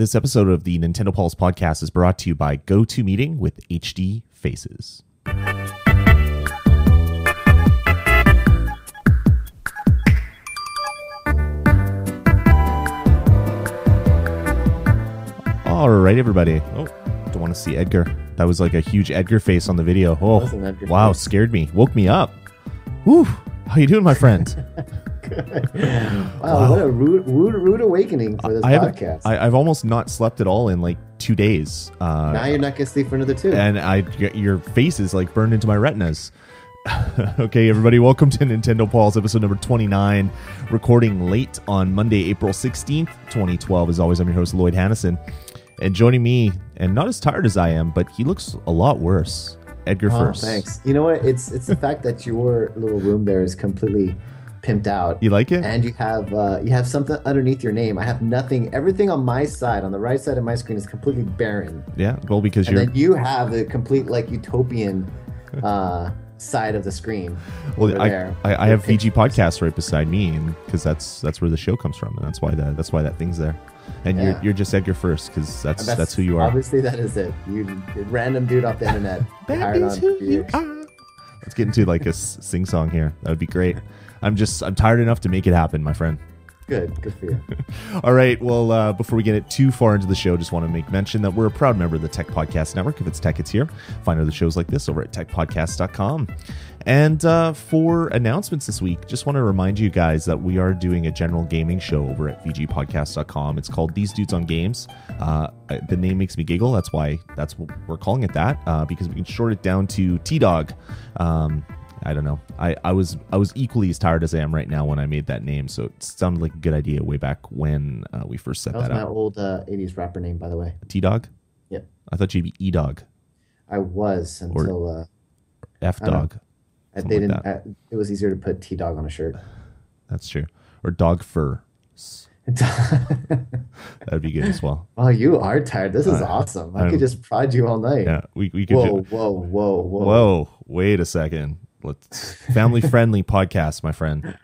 This episode of the Nintendo Pulse podcast is brought to you by GoToMeeting with HD Faces. All right, everybody. Oh, don't want to see Edgar. That was like a huge Edgar face on the video. Oh, wow, scared me. Woke me up. Whew. How you doing, my friend? Wow, what a rude awakening for this podcast. I've almost not slept at all in like 2 days. Now you're not going to sleep for another 2. And your face is like burned into my retinas. Okay, everybody, welcome to Nintendo Pulse, episode number 29, recording late on Monday, April 16th, 2012. As always, I'm your host, Lloyd Hannison. And joining me, and not as tired as I am, but he looks a lot worse, Edgar first. Thanks. You know what? It's the fact that your little room there is completely pimped out. You like it? And you have something underneath your name. I have nothing. Everything on my side, on the right side of my screen, is completely barren. Yeah, well, because then you have the complete like utopian side of the screen. Well, I have VG Podcast right beside me, and because that's where the show comes from, and that's why that thing's there. And you're just Edgar first, because that's who you are. Obviously, that is it. You random dude off the internet. That is who you are. Let's get into like a sing song here. That would be great. I'm tired enough to make it happen, my friend. Good for you. All right. Well, before we get it too far into the show, just want to make mention that we're a proud member of the Tech Podcast Network. If it's tech, it's here. Find other shows like this over at techpodcast.com. And for announcements this week, just want to remind you guys that we are doing a general gaming show over at vgpodcast.com. It's called These Dudes on Games. The name makes me giggle. That's what we're calling it that, because we can short it down to T-Dog. I don't know. I was equally as tired as I am right now when I made that name, so it sounded like a good idea way back when we first set that up. That was my old 80s rapper name, by the way. T-Dog? Yep. I thought you'd be E-Dog. I was until... F-Dog. It was easier to put T-Dog on a shirt. That's true. Or Dog Fur. That'd be good as well. Oh, you are tired. This is awesome. I could just prod you all night. Yeah, we could. Whoa! Wait a second. Let's family-friendly podcast, my friend.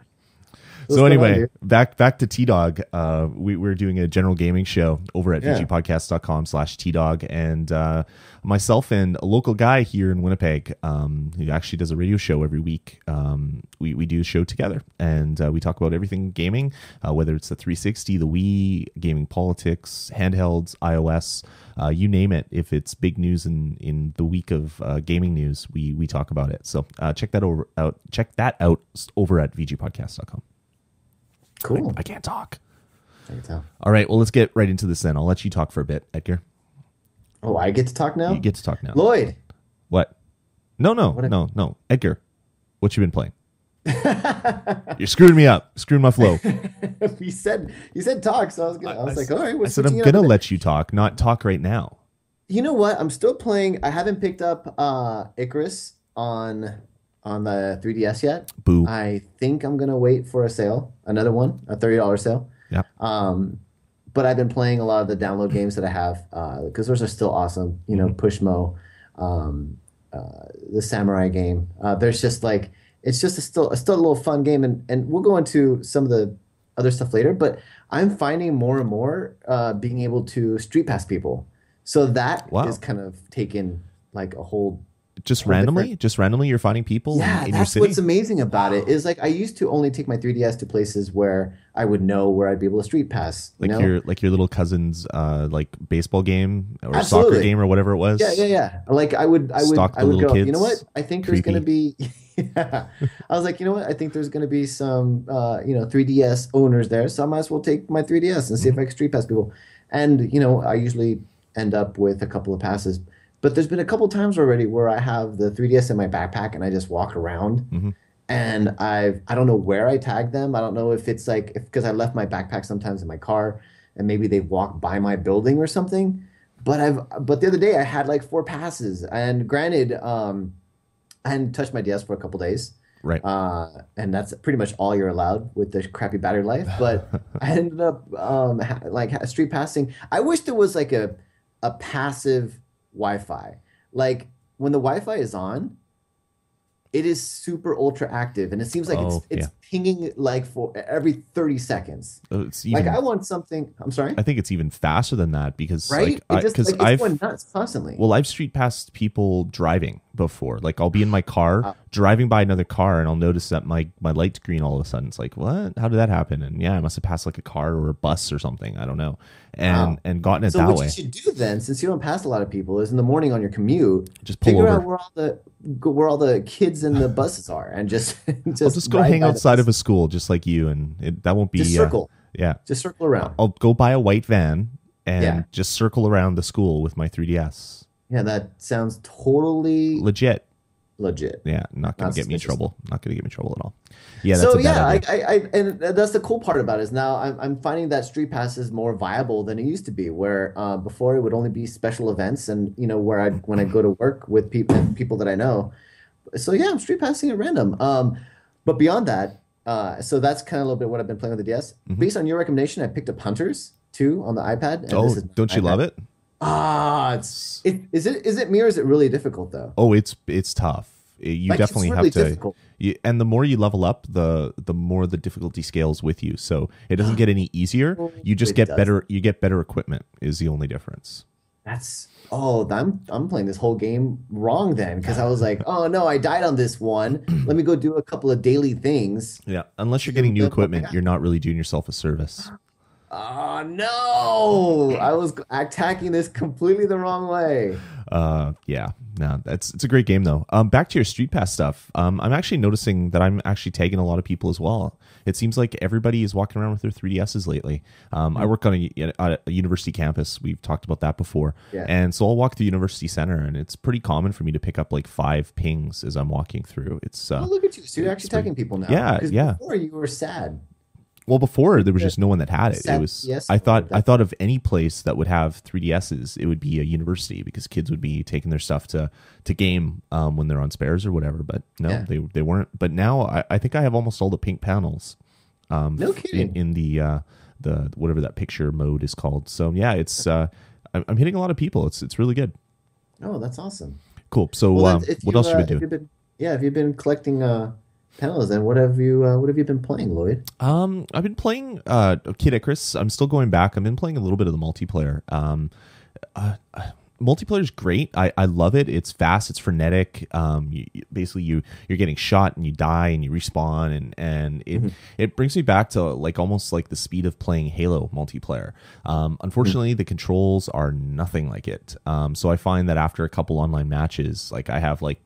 So anyway, back to T-Dog. We're doing a general gaming show over at vgpodcast.com/T-Dog, and myself and a local guy here in Winnipeg who actually does a radio show every week. We do a show together, and we talk about everything gaming, whether it's the 360, the Wii, gaming politics, handhelds, iOS, you name it. If it's big news in the week of gaming news, we talk about it. So check that out over at vgpodcast.com. Cool. I can't talk. I can tell. All right, well, let's get right into this then. I'll let you talk for a bit, Edgar. Oh, I get to talk now? You get to talk now. Lloyd. What? No. Edgar, what you been playing? You're screwing me up. Screwing my flow. you said talk, so I was like, all right. I said I'm going to let you talk, not talk right now. You know what? I'm still playing. I haven't picked up Icarus on the 3DS yet. Boo. I think I'm going to wait for a sale, another one, a $30 sale. Yeah. But I've been playing a lot of the download games that I have because those are still awesome. You know, Pushmo, the Samurai game. There's just like, it's just still a little fun game. And we'll go into some of the other stuff later, but I'm finding more and more being able to street pass people. So that is kind of taken like a whole... Just randomly you're finding people in your city? That's what's amazing about it is like I used to only take my 3DS to places where I would know where I'd be able to street pass. Your little cousin's like baseball game or soccer game or whatever it was. Yeah. Like I would go, kids. You know what? I think there's going to be I was like, you know what? I think there's going to be some 3DS owners there, so I might as well take my 3DS and see if I can street pass people. And I usually end up with a couple of passes. But there's been a couple times already where I have the 3DS in my backpack and I just walk around and I don't know where I tag them. I don't know if it's like because I left my backpack sometimes in my car and maybe they walk by my building or something. But the other day I had like 4 passes and granted I hadn't touched my DS for a couple days. Right. And that's pretty much all you're allowed with the crappy battery life. But I ended up street passing. I wish there was like a passive Wi-Fi. Like when the Wi-Fi is on, it is super ultra active, and it seems like Oh it's yeah. pinging like for every 30 seconds. It's Like I even. want something. I'm sorry, I think it's even faster than that because right? It just because like it's I've going nuts constantly. well, I've street passed people driving before. Like I'll be in my car Uh, driving by another car and I'll notice that my light's green all of a sudden. It's like, what? How did that happen? And yeah, I must have passed like a car or a bus or something. I don't know. wow. And gotten it So that what you way. should do then, since you don't pass a lot of people, is in the morning on your commute, Just pull figure out over. where all the kids and the buses are, and just I'll just just go ride hang by the outside of bus. a school just like you and that won't Just be circle, yeah. just circle around. I'll go buy a white van Yeah, and just circle around the school with my 3DS. yeah, that sounds totally Legit. legit, Yeah, not going not to get me in suspicious. trouble. Not going to get me in trouble at all. Yeah, that's So a bad yeah, idea. and that's the cool part about it is now I'm finding that Street Pass is more viable than it used to be, where before it would only be special events and where I when I go to work with people that I know. So yeah, I'm Street Passing at random. But beyond that, so that's kind of a little bit what I've been playing with the DS. Hmm. Based on your recommendation, I picked up Hunters too on the iPad, and Oh, this is don't my you love iPad. it? Is it me or is it really difficult though? Oh, it's tough. You Like it's definitely really have to. difficult. And the more you level up, the more the difficulty scales with you. So it doesn't get any easier. Oh, You just it get does. better. You get better equipment is the only difference. I'm playing this whole game wrong then because I was like, oh no, I died on this one. Let me go do a couple of daily things Yeah, unless you're to getting new level up my equipment, guy. you're not really doing yourself a service. Oh no, I was attacking this completely the wrong way. Yeah, no, it's a great game though. Back to your Street Pass stuff. I'm actually noticing that I'm actually tagging a lot of people as well. It seems like everybody is walking around with their 3DSs lately. I work on a university campus. We've talked about that before, Yeah. and so I'll walk through University Center, and it's pretty common for me to pick up like 5 pings as I'm walking through. It's Oh, look at you. So you're it's actually pretty, tagging people now. yeah, Because yeah. before you were sad. Well, before there was The just no one that had it. It sad was yes. I thought of any place that would have 3DSs, it would be a university because kids would be taking their stuff to game when they're on spares or whatever. But no, Yeah. they weren't. But now I think I have almost all the pink panels No kidding. in the whatever that picture mode is called. So yeah, it's I'm hitting a lot of people. It's really good. Oh, that's awesome. Cool. So Well, then, what else you been if doing? you've been, yeah, if you've been collecting panels, then what have you been playing, Lloyd? I've been playing Kid Icarus. I'm still going back. I've been playing a little bit of the multiplayer. Uh, Multiplayer is great. I love it. It's fast. It's frenetic. Basically you're getting shot and you die and you respawn and it brings me back to like almost like the speed of playing Halo multiplayer. Unfortunately, the controls are nothing like it. So I find that after a couple online matches, like I have like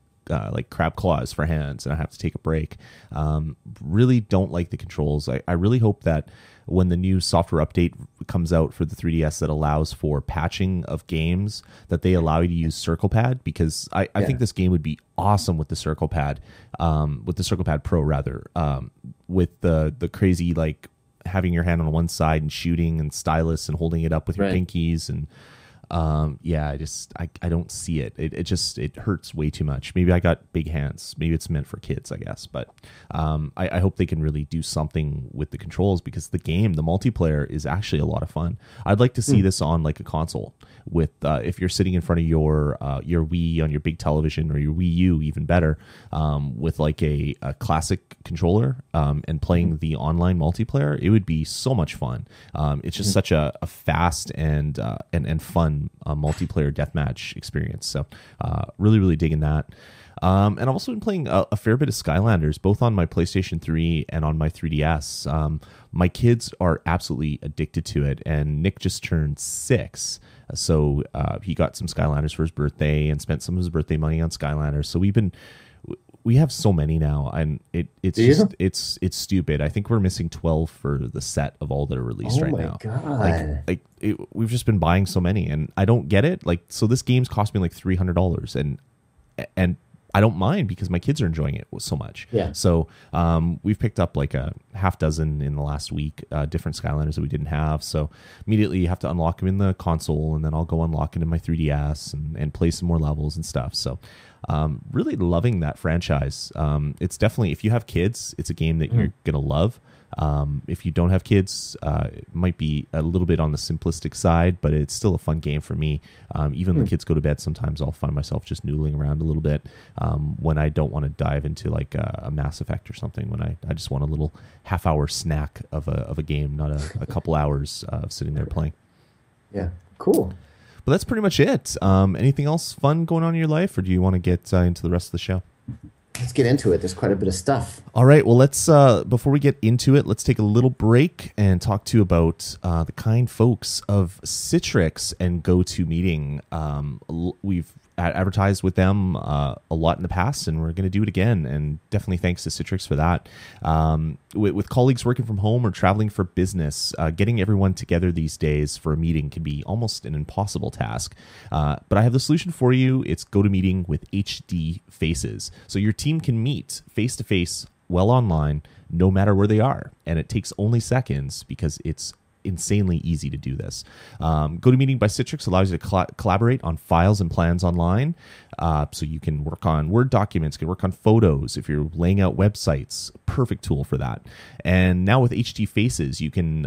crab claws for hands and I have to take a break. Really don't like the controls. I really hope that when the new software update comes out for the 3DS that allows for patching of games, that they allow you to use Circle Pad, because I Yeah. think this game would be awesome with the Circle Pad, with the Circle Pad Pro rather, with the crazy like having your hand on one side and shooting and stylus and holding it up with your Right. pinkies and yeah, I don't see it. It hurts way too much. Maybe I got big hands. Maybe it's meant for kids, I guess. But I hope they can really do something with the controls because the multiplayer is actually a lot of fun. I'd like to see this on like a console with if you're sitting in front of your Wii on your big television or your Wii U, even better, with like a classic controller and playing the online multiplayer. It would be so much fun. It's just such a fast and fun multiplayer deathmatch experience. So really, really digging that. And I've also been playing a fair bit of Skylanders, both on my PlayStation 3 and on my 3DS. My kids are absolutely addicted to it, and Nick just turned 6. So he got some Skylanders for his birthday and spent some of his birthday money on Skylanders. So we have so many now, and it's Do you? just it's stupid. I think we're missing 12 for the set of all that are released Oh right my now. God. We've just been buying so many, and I don't get it. Like, so this game's cost me like $300, and I don't mind because my kids are enjoying it so much. Yeah. So we've picked up like a half dozen in the last week, different Skylanders that we didn't have. So immediately you have to unlock them in the console, and then I'll go unlock it in my 3DS and play some more levels and stuff. So really loving that franchise. It's definitely, if you have kids, it's a game that you're gonna love. If you don't have kids, it might be a little bit on the simplistic side, but it's still a fun game for me. Even when the kids go to bed, sometimes I'll find myself just noodling around a little bit when I don't want to dive into like a Mass Effect or something, when I just want a little half-hour snack of a game, not a couple hours of sitting there playing. Yeah, cool. But that's pretty much it. Anything else fun going on in your life, or do you want to get into the rest of the show? Let's get into it. There's quite a bit of stuff. All right. Well, let's before we get into it, let's take a little break and talk to you about the kind folks of Citrix and GoToMeeting. We've advertised with them a lot in the past, and we're going to do it again. And definitely thanks to Citrix for that. With colleagues working from home or traveling for business, getting everyone together these days for a meeting can be almost an impossible task. But I have the solution for you. It's GoToMeeting with HD Faces. So your team can meet face-to-face well online, no matter where they are. And it takes only seconds because it's insanely easy to do this. GoToMeeting by Citrix allows you to collaborate on files and plans online. So you can work on Word documents, can work on photos. If you're laying out websites, perfect tool for that. And now with HD Faces, you can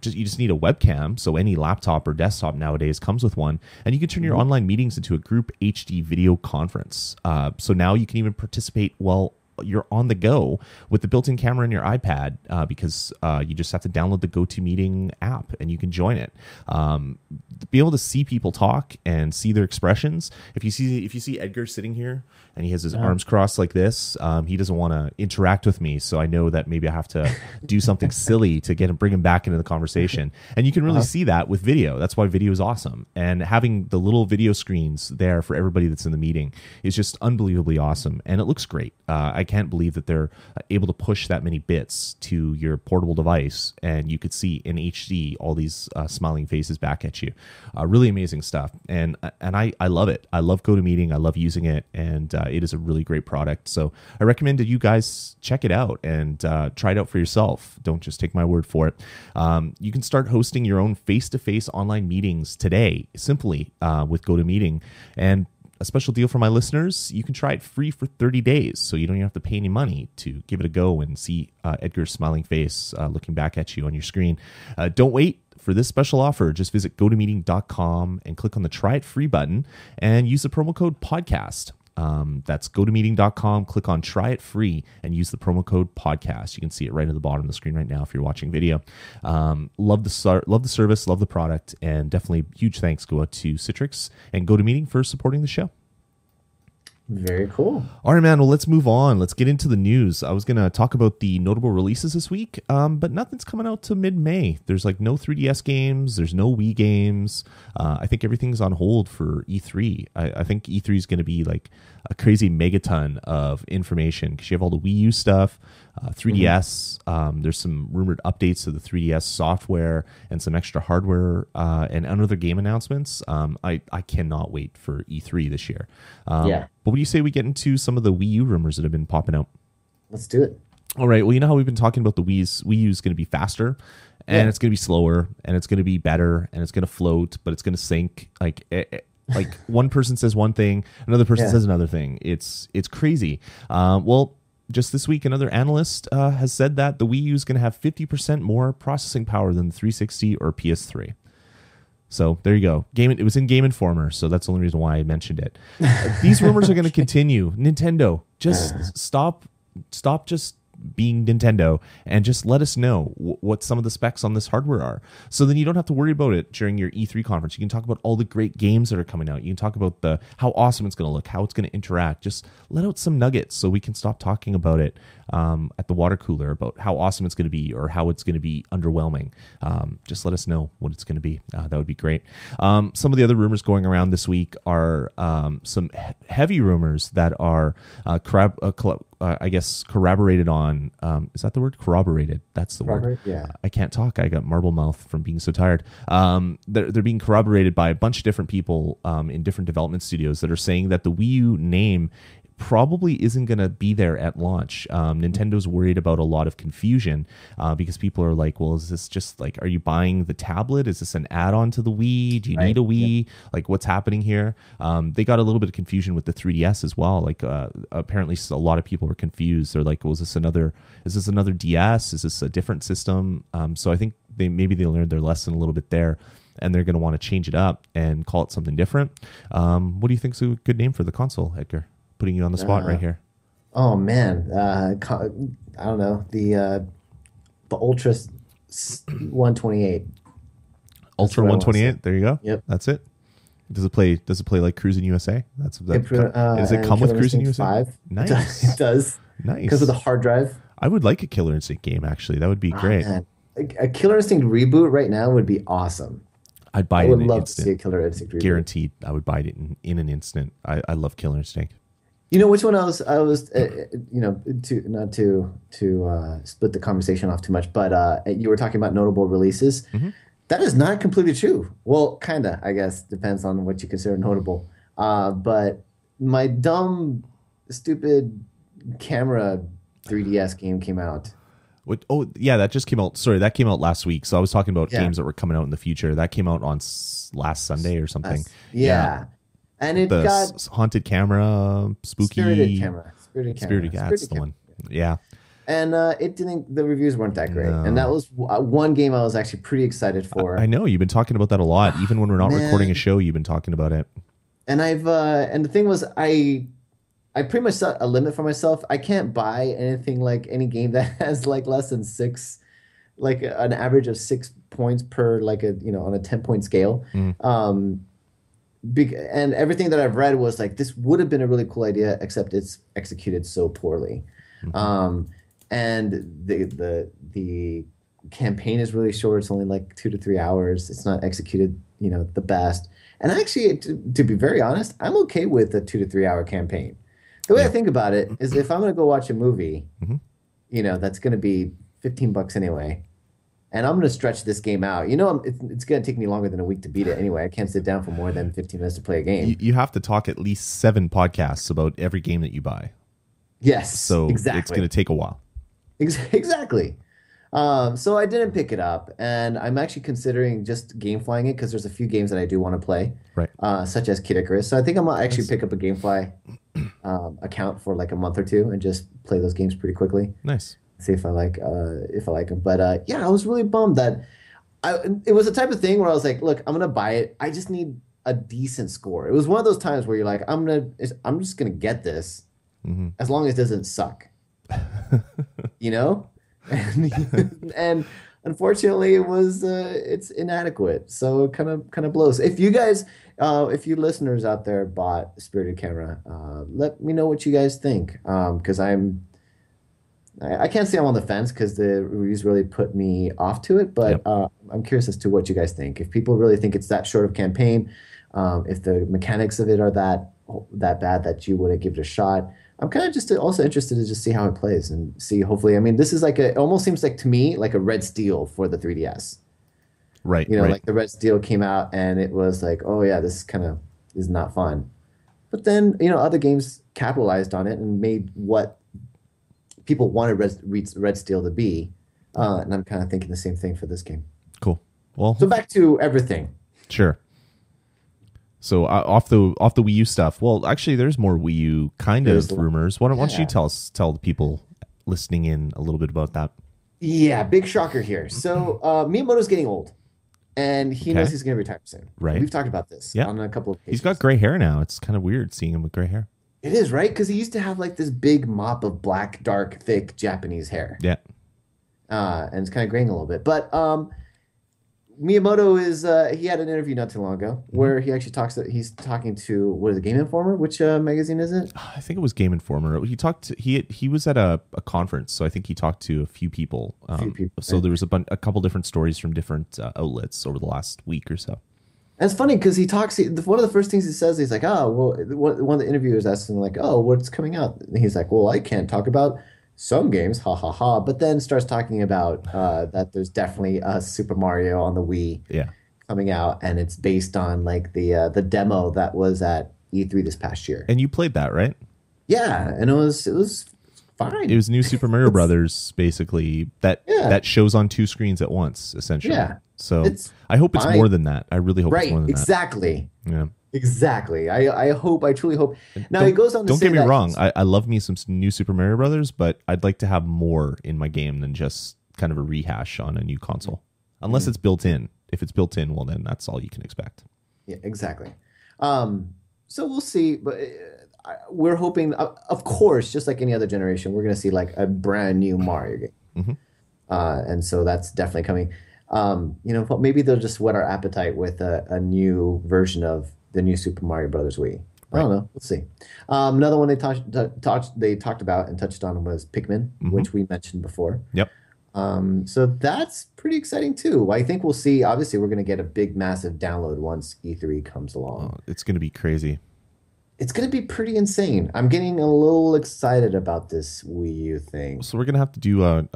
you just need a webcam. So any laptop or desktop nowadays comes with one, and you can turn your online meetings into a group HD video conference. So now you can even participate while you're on the go with the built-in camera in your iPad because you just have to download the GoToMeeting app and you can join it. Be able to see people talk and see their expressions. If you see Edgar sitting here and he has his arms crossed like this, he doesn't want to interact with me, so I know that maybe I have to do something silly to bring him back into the conversation. And you can really see that with video. That's why video is awesome. And having the little video screens there for everybody that's in the meeting is just unbelievably awesome, and it looks great. I can't believe that they're able to push that many bits to your portable device, and you could see in HD all these smiling faces back at you. Really amazing stuff, and I love it. I love GoToMeeting. I love using it, and it is a really great product. So I recommend that you guys check it out and try it out for yourself. Don't just take my word for it. You can start hosting your own face-to-face online meetings today, simply with GoToMeeting. And a special deal for my listeners, you can try it free for 30 days, so you don't even have to pay any money to give it a go and see Edgar's smiling face looking back at you on your screen. Don't wait for this special offer. Just visit gotomeeting.com and click on the Try It Free button and use the promo code podcast. That's gotomeeting.com, click on Try It Free and use the promo code podcast. You can see it right at the bottom of the screen right now if you're watching video. Love the service, love the product, and definitely huge thanks go out to Citrix and GoToMeeting for supporting the show. Very cool. All right, man. Well, let's move on. Let's get into the news. I was going to talk about the notable releases this week, but nothing's coming out till mid-May. There's like no 3DS games. There's no Wii games. I think everything's on hold for E3. I think E3 is going to be like a crazy megaton of information because you have all the Wii U stuff, 3DS. There's some rumored updates to the 3DS software and some extra hardware and other game announcements. I cannot wait for E3 this year. Yeah. But what do you say we get into some of the Wii U rumors that have been popping out? Let's do it. All right. Well, you know how we've been talking about the Wii U is going to be faster, and it's going to be slower, and it's going to be better, and it's going to float, but it's going to sink. Like one person says one thing, another person says another thing. It's crazy. Well, just this week, another analyst has said that the Wii U is going to have 50% more processing power than the 360 or PS3. So there you go. It was in Game Informer, so that's the only reason why I mentioned it. These rumors are going to continue. Nintendo, just stop just being Nintendo and just let us know what some of the specs on this hardware are. So then you don't have to worry about it during your E3 conference. You can talk about all the great games that are coming out. You can talk about how awesome it's going to look, how it's going to interact. Just let out some nuggets so we can stop talking about it at the water cooler about how awesome it's going to be or how it's going to be underwhelming. Just let us know what it's going to be. That would be great. Some of the other rumors going around this week are some heavy rumors that are I guess corroborated on, is that the word? Corroborated. That's the word. Yeah. I can't talk. I got marble mouth from being so tired. They're being corroborated by a bunch of different people in different development studios that are saying that the Wii U name probably isn't going to be there at launch. Nintendo's worried about a lot of confusion because people are like, well, is this just like, are you buying the tablet? Is this an add-on to the Wii? Do you need a Wii? Like, what's happening here? They got a little bit of confusion with the 3DS as well. Like, apparently a lot of people were confused. They're like, well, is this another DS? Is this a different system? So I think they learned their lesson a little bit there, and they're going to want to change it up and call it something different. What do you think is a good name for the console, Edgar? Putting you on the spot right here. Oh man, I don't know, the Ultra 128. Ultra 128. There you go. Yep, that's it. Does it play like Cruising USA? Does it come with Cruising USA? 5. Nice. It does. Nice. Because of the hard drive. I would like a Killer Instinct game, actually. That would be great. Man. A Killer Instinct reboot right now would be awesome. I'd buy it in an instant. I would love to see a Killer Instinct reboot. Guaranteed. I would buy it in an instant. I love Killer Instinct. You know which one I was not to split the conversation off too much, but you were talking about notable releases. Mm-hmm. That is not completely true. Well, kind of, I guess. Depends on what you consider notable. But my dumb, stupid camera 3DS game came out. What, oh, yeah, that just came out. Sorry, that came out last week. So I was talking about games that were coming out in the future. That came out on last Sunday or something. Yeah. And it got haunted camera, spooky spirited camera. That's the one. Yeah. And the reviews weren't that great. No. And that was one game I was actually pretty excited for. I know you've been talking about that a lot. Even when we're not recording a show, you've been talking about it. And and the thing was, I pretty much set a limit for myself. I can't buy anything like any game that has like less than 6, like an average of 6 points per like on a 10-point scale. And everything that I've read was like, this would have been a really cool idea, except it's executed so poorly. Mm-hmm. And the campaign is really short. It's only like 2 to 3 hours. It's not executed, the best. And actually, to be very honest, I'm okay with a 2 to 3 hour campaign. The way I think about it is, if I'm going to go watch a movie, that's going to be $15 anyway, and I'm going to stretch this game out. It's going to take me longer than a week to beat it anyway. I can't sit down for more than 15 minutes to play a game. You have to talk at least 7 podcasts about every game that you buy. Yes, so exactly. It's going to take a while. Exactly. So I didn't pick it up, and I'm actually considering just GameFlying it, because there's a few games that I do want to play, right? Such as Kid Icarus. So I think I'm gonna actually pick up a GameFly account for like a month or two and just play those games pretty quickly. Nice. See if I like them. But I was really bummed that it was the type of thing where I was like, look, I'm gonna buy it. I just need a decent score. It was one of those times where you're like, I'm just gonna get this, as long as it doesn't suck, and unfortunately it was it's inadequate, so it kind of blows. If you guys if you listeners out there bought Spirited Camera, let me know what you guys think, because I can't say I'm on the fence, because the reviews really put me off to it, but I'm curious as to what you guys think. If people really think it's that short of campaign, if the mechanics of it are that bad that you wouldn't give it a shot. I'm kind of just also interested to just see how it plays and see, hopefully. I mean, this is like it almost seems like to me like a Red Steel for the 3DS. Right. Like the Red Steel came out and it was like, oh yeah, this is not fun. But then, other games capitalized on it and made what people wanted Red Steel to be. And I'm kind of thinking the same thing for this game. Cool. Well, so back to everything. Sure. So off the Wii U stuff. Well, actually, there's more Wii U rumors. Why don't you tell the people listening in a little bit about that? Yeah, big shocker here. So Miyamoto's getting old, and he knows he's going to retire soon. Right. We've talked about this on a couple of occasions. He's got gray hair now. It's kind of weird seeing him with gray hair. It is, right? Because he used to have like this big mop of black, dark, thick Japanese hair. Yeah. And it's kind of graying a little bit, but Miyamoto he had an interview not too long ago where he actually he's talking to, what is it, Game Informer? Which magazine is it? I think it was Game Informer. He was at a conference, so I think he talked to a few people. So there was a couple different stories from different outlets over the last week or so. And it's funny because one of the first things he says, he's like, one of the interviewers asked him like, oh, what's coming out? And he's like, well, I can't talk about some games, ha ha ha, but then starts talking about that there's definitely a Super Mario on the Wii coming out, and it's based on like the demo that was at E3 this past year. And you played that, right? Yeah, and it was It fine. was new Super Mario It's Brothers, basically, that yeah, that shows on two screens at once, essentially. yeah, So it's I hope it's more fine. than that. I really hope it's more Right, than that. exactly. Yeah. Exactly. I truly hope. And Now he goes on to don't say get me that wrong. he's I love me some new Super Mario Brothers, but I'd like to have more in my game than just kind of a rehash on a new console, unless Mhm. it's built in. If it's built in, well, then that's all you can expect. Yeah, exactly. So we'll see, but we're hoping, of course, just like any other generation, we're going to see like a brand new Mario game. Hmm. And so that's definitely coming. But maybe they'll just whet our appetite with a new version of the new Super Mario Brothers Wii. I Right. don't know. Let's see. Another one they talked about and touched on was Pikmin, Hmm. which we mentioned before. Yep. So that's pretty exciting too. I think we'll see. Obviously, we're going to get a big, massive download once E3 comes along. It's going to be crazy. It's going to be pretty insane. I'm getting a little excited about this Wii U thing. So we're gonna have to do a.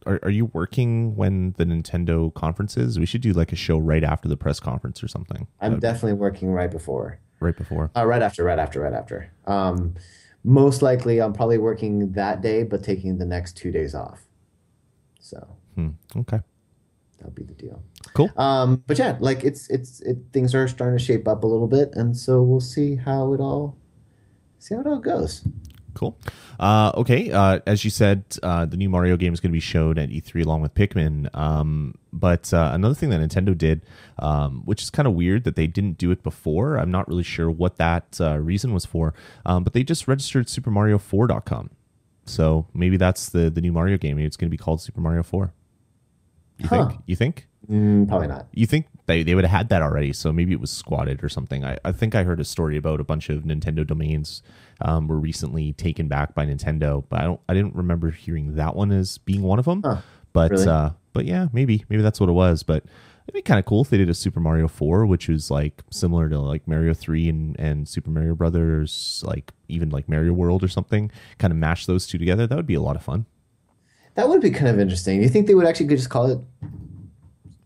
Are you working when the Nintendo conference is? We should do like a show right after the press conference or something. That I'm would be definitely working right before. right before. Right after, right after, right after. Most likely, I'm probably working that day, but taking the next 2 days off. So Hmm. Okay. that'll be the deal. Cool. But yeah, like things are starting to shape up a little bit, and so we'll see how it all goes. Cool. Okay. As you said, the new Mario game is going to be shown at E3 along with Pikmin. But another thing that Nintendo did, which is kind of weird that they didn't do it before. I'm not really sure what that reason was for. But they just registered SuperMario4.com. So maybe that's the new Mario game. Maybe it's going to be called Super Mario 4. You think? Huh? You think? Probably not. You think they would have had that already? So maybe it was squatted or something. I think I heard a story about a bunch of Nintendo domains were recently taken back by Nintendo, but I didn't remember hearing that one as being one of them. Huh? But Really? but yeah, maybe that's what it was. But it'd be kind of cool if they did a Super Mario 4, which was like similar to like Mario 3 and Super Mario Brothers, like even like Mario World or something. Kind of mash those two together. That would be a lot of fun. That would be kind of interesting. You think they would actually could just call it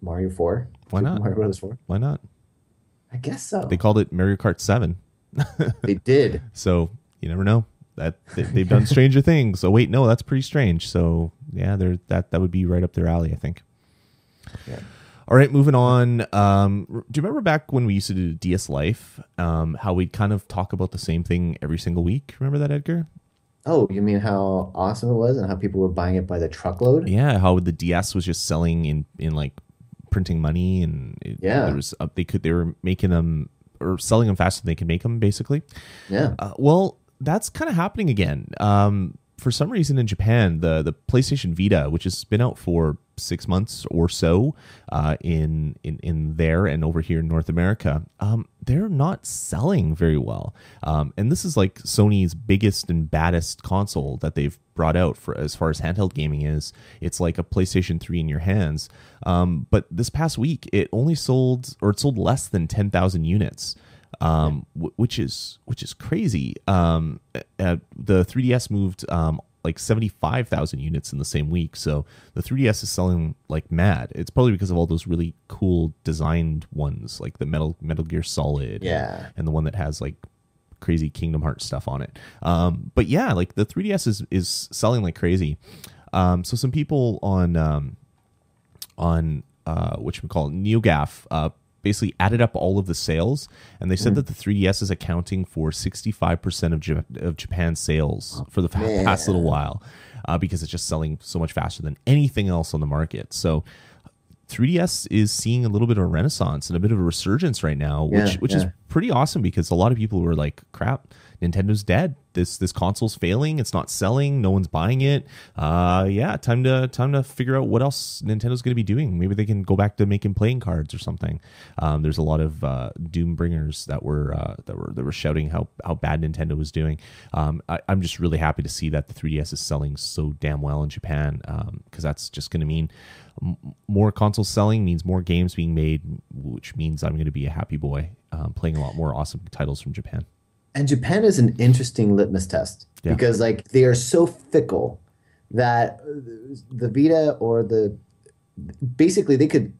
Mario 4? Why Super not? Mario Brothers 4? Why not? I guess They so. called it Mario Kart 7. They did. So you never know that they've done Stranger Things. Oh wait, no, that's pretty strange. So yeah, that would be right up their alley, I think. Yeah. All right, moving on. Do you remember back when we used to do DS Life? How we'd kind of talk about the same thing every single week? Remember that, Edgar? Oh, you mean how awesome it was and how people were buying it by the truckload? Yeah, how the DS was just selling in like printing money, and there Yeah. was they were making them or selling them faster than they could make them, basically. Yeah. Well, that's kind of happening again. For some reason in Japan, the PlayStation Vita, which has been out for 6 months or so, in there and over here in North America, they're not selling very well. And this is like Sony's biggest and baddest console that they've brought out for as far as handheld gaming is. It's like a PlayStation 3 in your hands. But this past week, it sold less than 10,000 units. Which is crazy. The 3DS moved like 75,000 units in the same week, so the 3DS is selling like mad. It's probably because of all those really cool designed ones, like the Metal Gear Solid, Yeah. and the one that has like crazy Kingdom Hearts stuff on it. But yeah, like the 3DS is selling like crazy. So some people on what you call it, NeoGAF, basically added up all of the sales, and they said that the 3DS is accounting for 65% of Japan's sales for the past little Man. while, because it's just selling so much faster than anything else on the market. So 3DS is seeing a little bit of a renaissance and a bit of a resurgence right now, Yeah. which is Yeah. pretty awesome because a lot of people were like, "Crap, Nintendo's dead. This console's failing. It's not selling. No one's buying it. Yeah, time to figure out what else Nintendo's going to be doing. Maybe they can go back to making playing cards or something." There's a lot of doom bringers that were shouting how bad Nintendo was doing. I'm just really happy to see that the 3DS is selling so damn well in Japan, because that's just going to mean more consoles selling means more games being made, which means I'm going to be a happy boy, playing a lot more awesome titles from Japan. And Japan is an interesting litmus test Yeah. because like they are so fickle that the Vita or the basically they could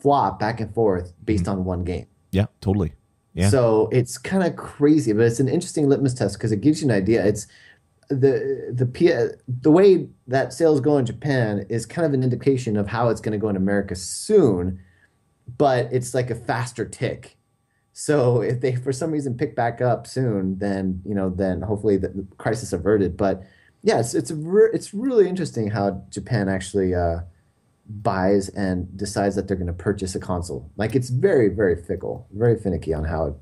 flop back and forth Mhm. based on one game. Yeah, totally. Yeah. So it's kind of crazy, but it's an interesting litmus test because it gives you an idea. It's the way that sales go in Japan is kind of an indication of how it's going to go in America soon, but it's like a faster tick. So if they for some reason pick back up soon, then then hopefully the crisis averted. But yeah, it's really interesting how Japan actually buys and decides that they're going to purchase a console. Like it's very, very fickle, very finicky on how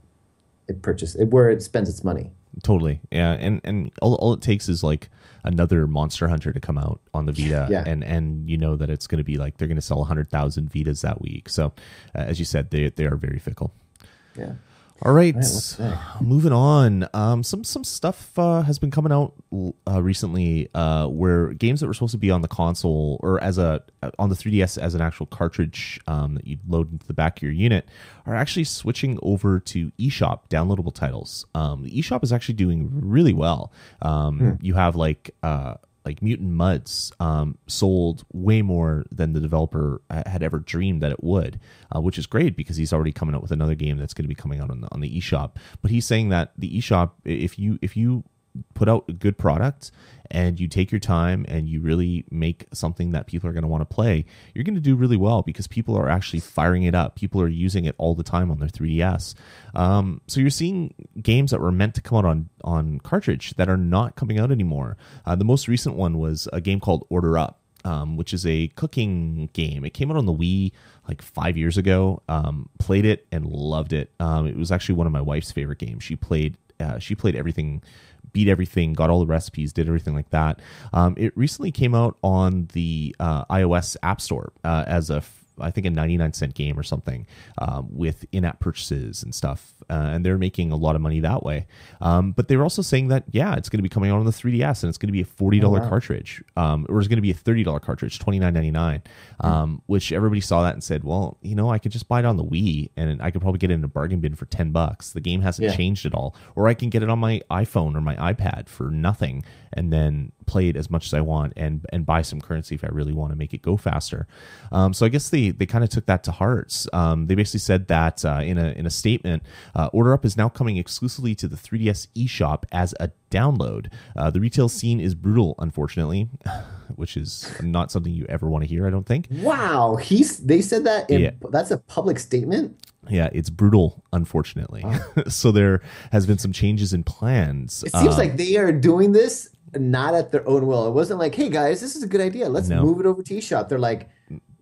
where it spends its money. Totally. Yeah. And all it takes is like another Monster Hunter to come out on the Vita. Yeah. And you know that it's going to be like they're going to sell 100,000 Vitas that week. So as you said, they are very fickle. Yeah. All right, moving on. Some stuff has been coming out recently where games that were supposed to be on the console or on the 3DS as an actual cartridge that you load into the back of your unit are actually switching over to eShop downloadable titles. The eShop is actually doing really well. You have like Mutant Mudds sold way more than the developer had ever dreamed that it would, which is great because he's already coming out with another game that's going to be coming out on the eShop. But he's saying that the eShop, if you put out a good product and you take your time and you really make something that people are going to want to play, you're going to do really well because people are actually firing it up. People are using it all the time on their 3DS. So you're seeing games that were meant to come out on cartridge that are not coming out anymore. The most recent one was a game called Order Up, which is a cooking game. It came out on the Wii like 5 years ago. Played it and loved it. It was actually one of my wife's favorite games. She played everything, beat everything, got all the recipes, did everything like that. It recently came out on the iOS App Store as I think a 99-cent game or something with in-app purchases and stuff. And they're making a lot of money that way. But they were also saying that, yeah, it's going to be coming out on the 3DS and it's going to be a $40 cartridge. Or it's going to be a $30 cartridge, $29.99, which everybody saw that and said, well, I could just buy it on the Wii and I could probably get it in a bargain bin for $10. The game hasn't changed at all. Or I can get it on my iPhone or my iPad for nothing and then play it as much as I want and buy some currency if I really want to make it go faster. So I guess they kind of took that to heart. They basically said that in a statement, Order Up is now coming exclusively to the 3DS eShop as a download. The retail scene is brutal, unfortunately, which is not something you ever want to hear, I don't think. Wow, they said that that's a public statement? Yeah, it's brutal, unfortunately. Oh. So there has been some changes in plans. It seems like they are doing this not at their own will. It wasn't like, hey guys, this is a good idea. Let's move it over to eShop. They're like,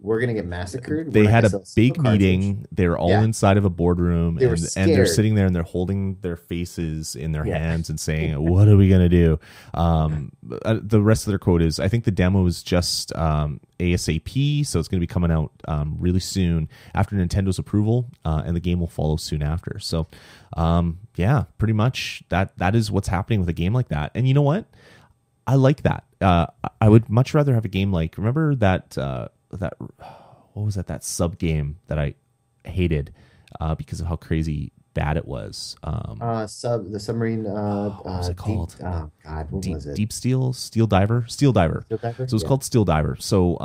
we're going to get massacred. They had a big meeting. They were all inside of a boardroom and they're sitting there and they're holding their faces in their hands and saying, what are we going to do? The rest of their quote is, I think the demo is just ASAP, so it's going to be coming out really soon after Nintendo's approval, and the game will follow soon after. So, pretty much that is what's happening with a game like that. And you know what? I like that. I would much rather have a game like, remember that what was that sub game that I hated because of how crazy bad it was. The submarine. What was it called? Oh God, what was it? Deep Steel Diver. So it was called Steel Diver. So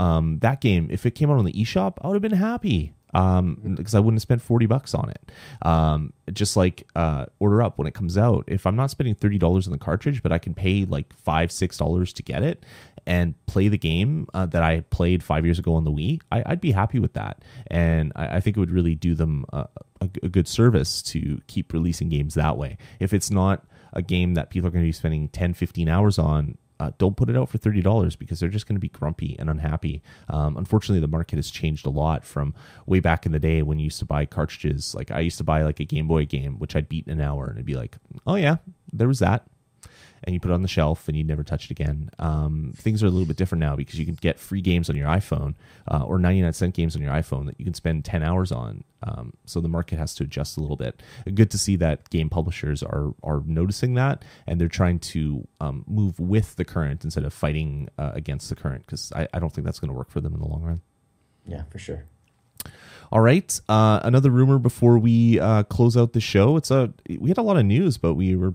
that game, if it came out on the eShop, I would have been happy. Because I wouldn't have spent $40 on it. Just like Order Up when it comes out. If I'm not spending $30 on the cartridge, but I can pay like $5-6 to get it and play the game that I played 5 years ago on the Wii, I'd be happy with that. And I think it would really do them a good service to keep releasing games that way. If it's not a game that people are going to be spending 10-15 hours on, don't put it out for $30 because they're just going to be grumpy and unhappy. Unfortunately, the market has changed a lot from way back in the day when you used to buy cartridges. Like I used to buy like a Game Boy game, which I'd beat in an hour, and it'd be like, oh yeah, there was that. And you put it on the shelf and you never touch it again. Things are a little bit different now because you can get free games on your iPhone or 99-cent games on your iPhone that you can spend 10 hours on. So the market has to adjust a little bit. Good to see that game publishers are noticing that and they're trying to move with the current instead of fighting against the current, because I don't think that's going to work for them in the long run. Yeah, for sure. All right. Another rumor before we close out the show. We had a lot of news, but we're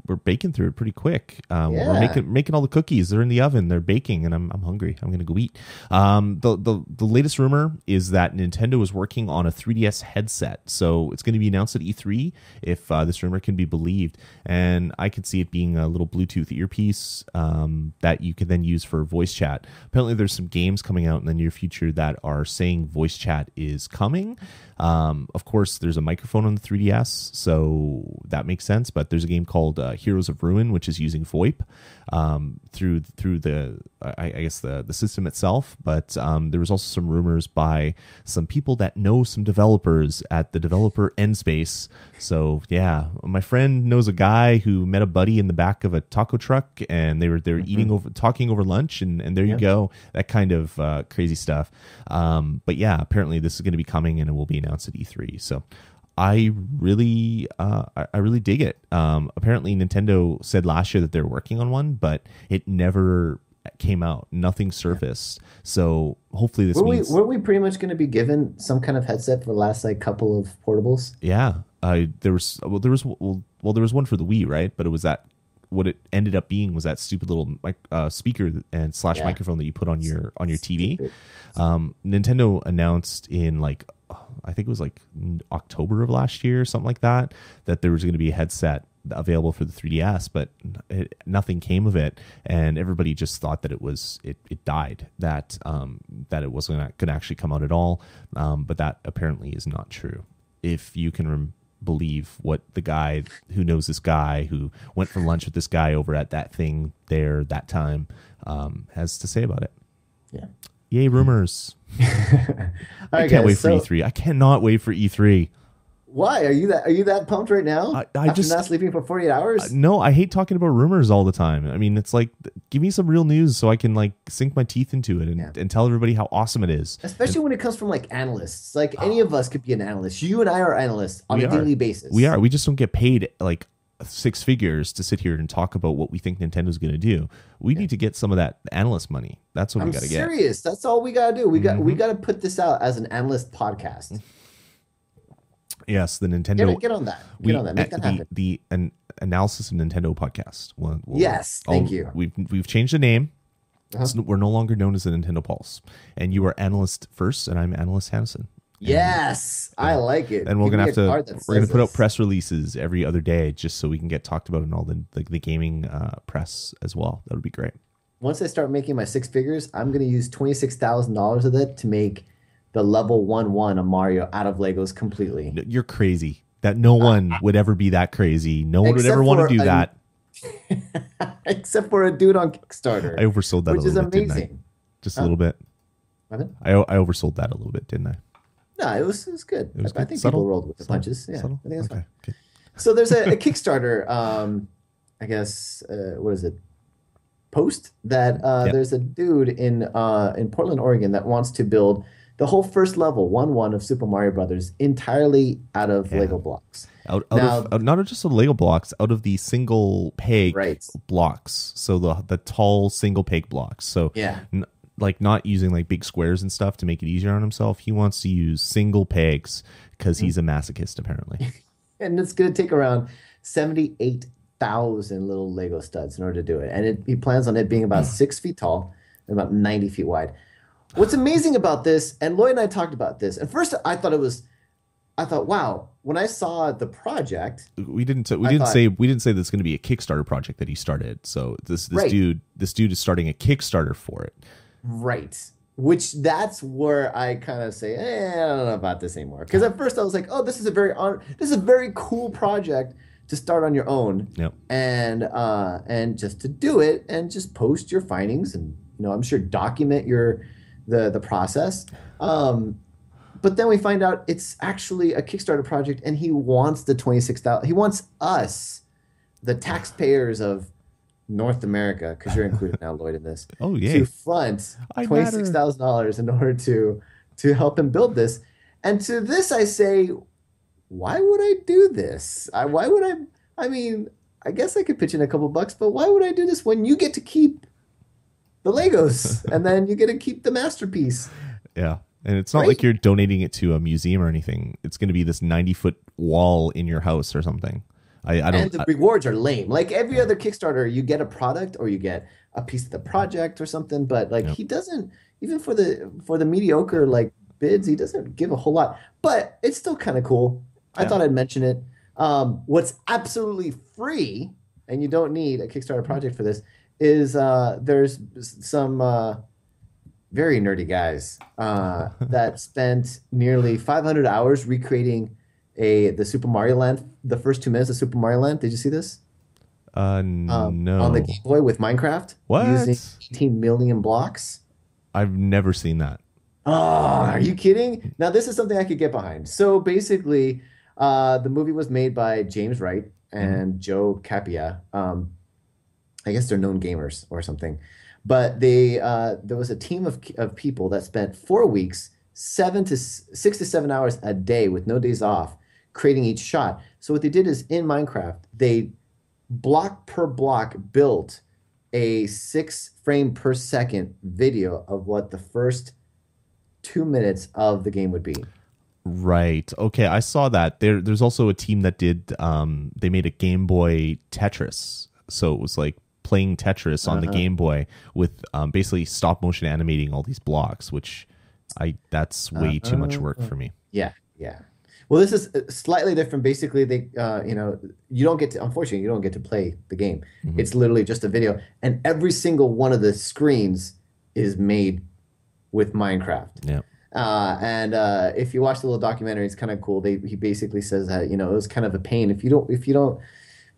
we're baking through it pretty quick. We're Yeah. making all the cookies. They're in the oven. They're baking, and I'm hungry. I'm gonna go eat. The latest rumor is that Nintendo is working on a 3DS headset, so it's going to be announced at E3 if this rumor can be believed. And I could see it being a little Bluetooth earpiece that you can then use for voice chat. Apparently, there's some games coming out in the near future that are saying voice chat is coming. Of course, there's a microphone on the 3DS, so that makes sense. But there's a game called Heroes of Ruin, which is using VoIP through the I guess the system itself. But there was also some rumors by some people that know some developers at the developer end space. So yeah, my friend knows a guy who met a buddy in the back of a taco truck, and they were talking over lunch, and there you go, that kind of crazy stuff. But yeah, apparently this is going to be coming, and it will be announced at E3. So I really dig it. Apparently Nintendo said last year that they're working on one, but it never came out. Nothing surfaced. So hopefully this means... Were we pretty much going to be given some kind of headset for the last like couple of portables? Yeah. There was one for the Wii, right? But it was that... What it ended up being was that stupid little speaker and / microphone that you put on your TV. Nintendo announced in like, I think it was like October of last year, something like that there was going to be a headset available for the 3DS, but nothing came of it, and everybody just thought that it died, that it wasn't going to actually come out at all. But that apparently is not true. If you can believe what the guy who knows this guy who went for lunch with this guy over at that thing there that time has to say about it. Yeah. Yay, rumors. I can't wait for E3. I cannot wait for E3. Why? Are you that pumped right now? After not sleeping for 48 hours? No, I hate talking about rumors all the time. I mean, it's like, give me some real news so I can like sink my teeth into it and tell everybody how awesome it is. Especially when it comes from like analysts. Like any of us could be an analyst. You and I are analysts on a daily basis. We are. We just don't get paid like 6 figures to sit here and talk about what we think Nintendo's going to do. We need to get some of that analyst money. That's what we got to get. I'm serious. That's all we got to do. We got to put this out as an analyst podcast. Yes, the Nintendo. Get on that. Get on that. Make that happen. The analysis of Nintendo podcast. Yes, thank you. We've changed the name. We're no longer known as the Nintendo Pulse. And you are analyst first, and I'm analyst Hannison. Yes, I like it. And we're gonna put out press releases every other day just so we can get talked about in all the gaming press as well. That would be great. Once I start making my 6 figures, I'm gonna use $26,000 of it to make the level 1/1 of Mario out of Legos completely. You're crazy. That no one would ever be that crazy. No one would ever want to do that. Except for a dude on Kickstarter. I oversold that which a little is bit, amazing. didn't I? Just a little bit. I oversold that a little bit, didn't I? No, it was good. I think people rolled with the punches. Yeah, subtle? I think that's fine. Okay. So there's a Kickstarter, I guess, what is it? Post that there's a dude in Portland, Oregon that wants to build the whole first level, 1/1 of Super Mario Brothers entirely out of Lego blocks. Out of not just the Lego blocks, out of the single peg blocks. So the tall single peg blocks. So like not using like big squares and stuff to make it easier on himself. He wants to use single pegs because he's a masochist apparently. And it's going to take around 78,000 little Lego studs in order to do it. And he plans on it being about 6 feet tall and about 90 feet wide. What's amazing about this, and Lloyd and I talked about this, at first I thought, wow, when I saw the project, we didn't say that's going to be a Kickstarter project that he started. So this dude is starting a Kickstarter for it. Right. Which that's where I kind of say, I don't know about this anymore. Because at first I was like, oh, this is a very cool project to start on your own. Yep. And just to do it and just post your findings and I'm sure document the process. But then we find out it's actually a Kickstarter project, and he wants the 26,000. He wants us, the taxpayers of North America, because you're included now, Lloyd, in this. Oh yeah. To front $26,000 in order to help him build this. And to this, I say, why would I do this? I mean, I guess I could pitch in a couple bucks, but why would I do this when you get to keep the Legos and then you get to keep the masterpiece? Yeah. And it's not like you're donating it to a museum or anything. It's going to be this 90-foot wall in your house or something. I And don't. the rewards are lame. Like every other Kickstarter, you get a product or you get a piece of the project or something, but like Yep. he doesn't even for the mediocre like bids, he doesn't give a whole lot. But it's still kind of cool. I Yeah. thought I'd mention it. What's absolutely free, and you don't need a Kickstarter project for this, is there's some very nerdy guys that spent nearly 500 hours recreating the Super Mario Land, the first 2 minutes of Super Mario Land. Did you see this? On the Game No. Boy with Minecraft using What? 18 million blocks. I've never seen that. Oh, are you kidding? Now, this is something I could get behind. So basically, the movie was made by James Wright Mhm. and Joe Capia. I guess they're known gamers or something. But they there was a team of people that spent 4 weeks, 6 to 7 hours a day with no days off, creating each shot. So what they did is in Minecraft, they block per block built a 6 frame per second video of what the first 2 minutes of the game would be. Right. Okay, I saw that. There's also a team that did they made a Game Boy Tetris. So it was like playing Tetris on the Uh-huh. Game Boy with basically stop motion animating all these blocks, which I that's way too much work Uh-huh. for me. Yeah, yeah. Well, this is slightly different. Basically, you don't get to, unfortunately, you don't get to play the game. Hmm. It's literally just a video, and every single one of the screens is made with Minecraft. Yeah. And if you watch the little documentary, it's kind of cool. He basically says that it was kind of a pain if you don't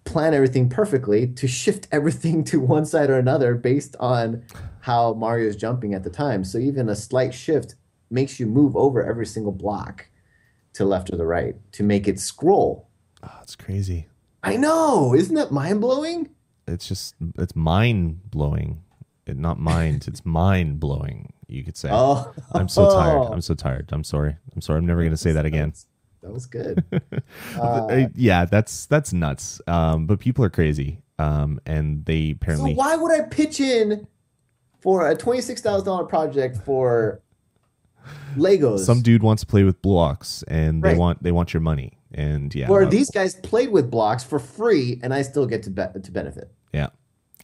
plan everything perfectly to shift everything to one side or another based on how Mario is jumping at the time. So even a slight shift makes you move over every single block to left or the right to make it scroll. Oh, it's crazy. I know, isn't that mind blowing? It's mind blowing. Not mind, it's mind blowing, you could say. Oh, I'm so tired. I'm so tired. I'm sorry. I'm sorry. I'm never going to say that again. that was good. Uh, Yeah, that's nuts. But people are crazy. And they so apparently why would I pitch in for a $26,000 project for some Legos? dude wants to play with blocks and Right. they want your money. And yeah, Where these guys played with blocks for free, and I still get to benefit. yeah.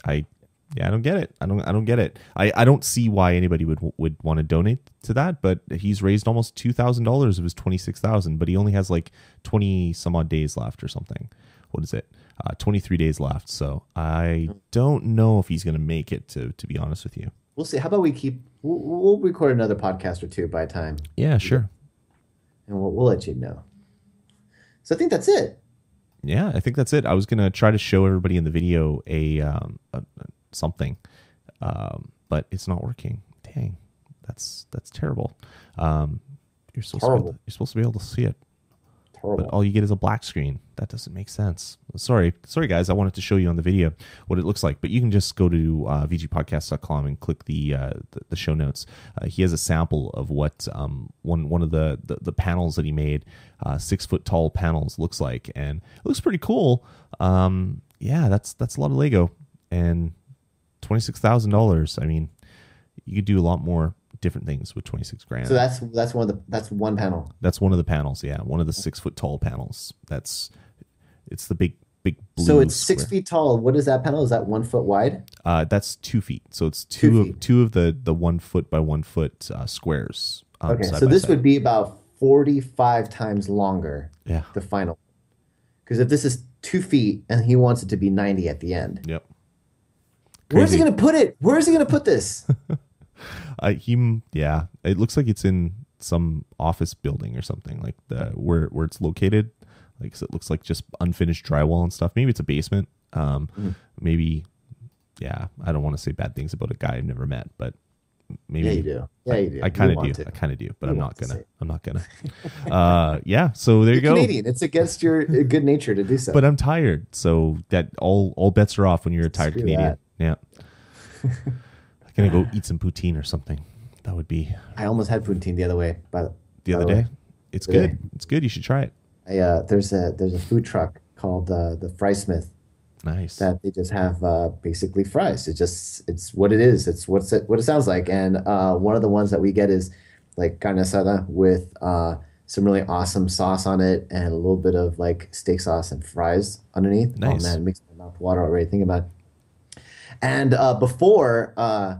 I yeah, I don't get it. I don't get it. I don't see why anybody would want to donate to that, but he's raised almost $2,000 of his 26,000, but he only has like 20 some odd days left or something. What is it? 23 days left. So I don't know if he's going to make it, to be honest with you. We'll see. How about we'll record another podcast or two by time, Yeah, sure. and we'll let you know. So I think that's it. Yeah, I think that's it. I was going to try to show everybody in the video a something, but it's not working. Dang, that's terrible. Horrible. You're supposed to be able to see it, but Horrible. all you get is a black screen. That doesn't make sense. Sorry guys. I wanted to show you on the video what it looks like, but you can just go to vgpodcast.com and click the show notes. He has a sample of what one of the panels that he made, 6 foot tall panels, looks like, and it looks pretty cool. Yeah, that's a lot of Lego, and $26,000. I mean, you could do a lot more different things with 26 grand. So that's one panel. That's one of the panels. Yeah, one of the 6 foot tall panels. It's the big blue. So it's six square. feet tall. What is that panel? Is that 1 foot wide? That's 2 feet. So it's 2 feet. two of the 1 foot by 1 foot squares. Okay, side so by this side. would be about 45 times longer, Yeah. the final. Because if this is 2 feet and he wants it to be 90 at the end, Yep. where's he Crazy. going to put it? Where's he going to put this? Yeah. It looks like it's in some office building or something, like where it's located. Like, so it looks like just unfinished drywall and stuff. Maybe it's a basement. Maybe, yeah. I don't want to say bad things about a guy I've never met, but maybe Yeah, you do. Yeah, you do. I kind You of want do. to. I kind of do, but You I'm want not to gonna. say. I'm not gonna. Yeah. So there you You're go. Canadian. It's against your good nature to do so. But I'm tired, so that all bets are off when you're a tired Screw Canadian. that. Yeah. I'm gonna go eat some poutine or something. That would be I almost had poutine the other way, the other by day. way. It's Today. good. It's good. You should try it. There's a food truck called the Fry Smith Nice. that they just have basically fries. It's what it is. It's what it sounds like. And one of the ones that we get is like carne asada with some really awesome sauce on it, and a little bit of like steak sauce and fries underneath. Oh Nice. man, it makes my mouth water already thinking about it. And before, I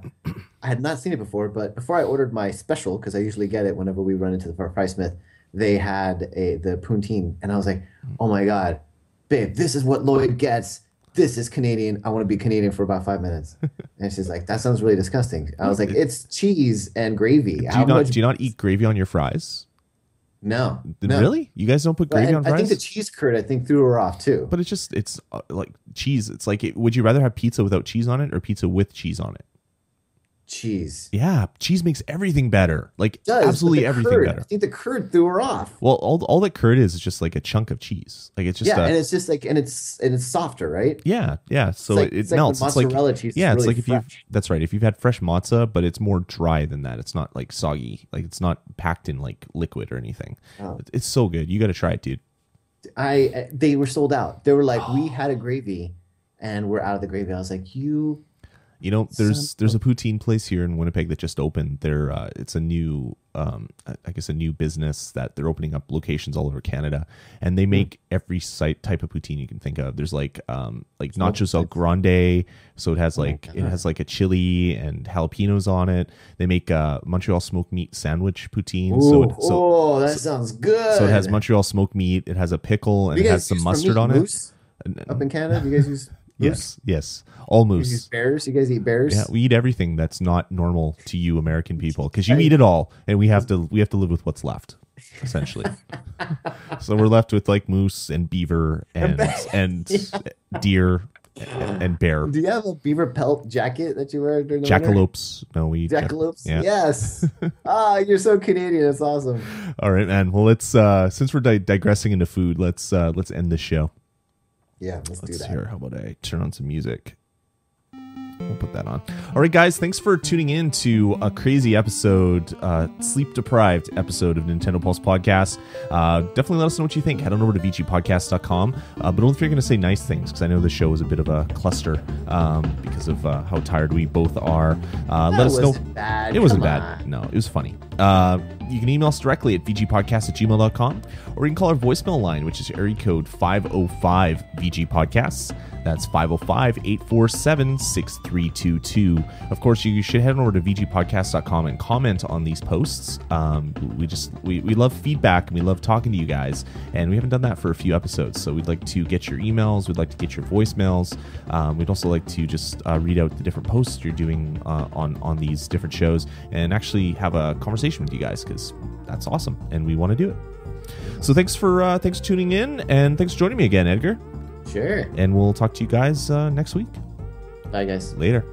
had not seen it before, but before I ordered my special, because I usually get it whenever we run into the Fry Smith, they had the poutine, and I was like, oh my God, babe, this is what Lloyd gets. This is Canadian. I want to be Canadian for about 5 minutes. And she's like, that sounds really disgusting. I was like, it's cheese and gravy. Do you not eat gravy on your fries? No. Really? You guys don't put gravy on fries? I think the cheese curd, threw her off too. But it's like cheese. It's like, would you rather have pizza without cheese on it or pizza with cheese on it? Cheese. Yeah, cheese makes everything better. Like It does, absolutely everything curd, better. I think the curd threw her off. Well, all that curd is just like a chunk of cheese. Like it's just and it's just like and it's softer, right? Yeah. So it like melts. It's like mozzarella cheese. Yeah, it's like really that's right. If you've had fresh mozza, but it's more dry than that. It's not like soggy. Like it's not packed in like liquid or anything. Oh. It's so good. You got to try it, dude. They were sold out. They were like, we had a gravy, and we're out of the gravy. I was like, You know, there's a poutine place here in Winnipeg that just opened. It's a new, I guess, a new business that they're opening up locations all over Canada, and they make every type of poutine you can think of. There's like nachos al grande, so it has like a chili and jalapenos on it. They make Montreal smoked meat sandwich poutine. Ooh, that sounds good. So it has Montreal smoked meat. It has a pickle and it has some mustard on it. Up in Canada, do you guys use? Yes. All moose. You use bears? You guys eat bears? Yeah, we eat everything that's not normal to you American people because you eat it all, and we have to live with what's left, essentially. So we're left with like moose and beaver and deer and bear. Do you have a beaver pelt jacket that you wear during the winter? Jackalopes. No, we jackalopes. Yeah. Yes. You're so Canadian. It's awesome. All right, man. Well, let's since we're digressing into food, let's end this show. Yeah, let's do that. Here, how about I turn on some music? We'll put that on. All right, guys, thanks for tuning in to a crazy episode, sleep-deprived episode of Nintendo Pulse Podcast. Definitely let us know what you think. Head on over to vgpodcast.com, but only if you're going to say nice things, because I know the show was a bit of a cluster because of how tired we both are. Let us know. Bad. It wasn't bad. No, it was funny. You can email us directly at vgpodcast@gmail.com, or you can call our voicemail line, which is area code 505-VG-Podcasts. That's 505-847-6322. Of course, you should head over to vgpodcast.com and comment on these posts. We love feedback, and we love talking to you guys, and we haven't done that for a few episodes, so we'd like to get your emails. We'd like to get your voicemails. We'd also like to just read out the different posts you're doing on these different shows and actually have a conversation with you guys, because that's awesome, and we want to do it. So thanks for tuning in, and thanks for joining me again, Edgar. Sure. And we'll talk to you guys next week. Bye, guys. Later.